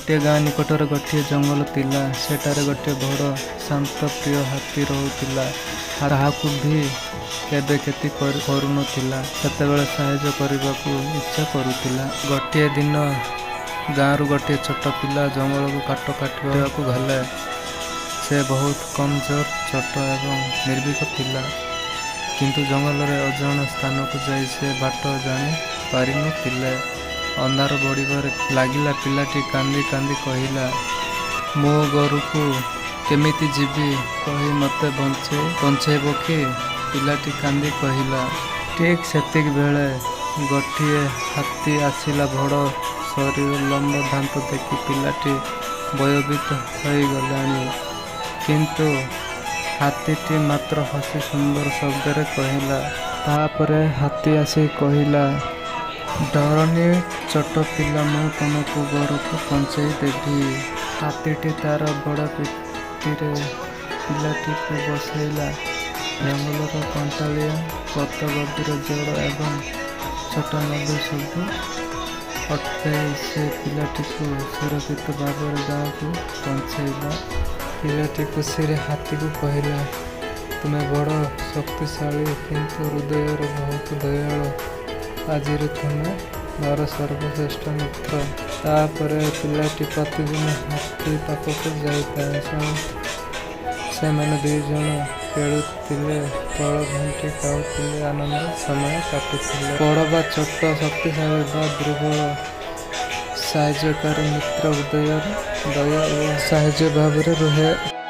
गोटे गाँ निकटर गोटे जंगल थिला। सेटारे गोटे बड़ शांत प्रिय हाथी रहुतिला। काहाकू भी केबे क्षति करुनथिला। सेतेबेले साहाय्य करबाकू इच्छा करुथिला। गोटे दिन गाँरु गोटे छोट पिला जंगल को काट काटवाकू गले। से बहुत कमजोर छोट एवं निर्भीक थिला। किंतु जंगल रे अजाण स्थान को जाई से बाट जानी पारि नथिले। अंधार बढ़िबार लागिला। पिलाटी कांदी कांदी कहिला, मो घर को केमिति जीवी कही मते बंचेब कि? पिलाटी कांदी कहिला। ठीक सेतिक बेले गोटिए हाथी आसिला। बड़ शरीर लंब दांत देखि पिलाटी भयभीत हो गलानी। किंतु हाथीटी मात्र हसी सुंदर शब्द कहिला। तापरे हाथी आसी कहिला, डरनी छोट पिला, मु तुमको घर को पहुँचाई देवी। हाथीटी तार बड़ पिठीरे पिलाटी को बसैला। जंगलर कंटालिया पत गभीर जड़ एवं छोट नदी सब अटकाई से पिलाटी को सुरक्षित भाव गाँव को पहुँचैला। पिलाटी खुशी रे हाथी को कहला, तुम्हें बड़ शक्तिशाली किंतु हृदय बहुत दयालु। आज तुम्हें मोर सर्वश्रेष्ठ मित्र। तापर पिलाटी प्रतिदिन हाथी पाखक जाए। से मैंने दुई जन खेलुले, फल घंटी खाऊले, आनंद समय काटुले। बड़ बा छोट, शक्तिशाली बा दुर्बल, साहाय्यकारी मित्र हृदय दया और साहाय्य भाव रुहे।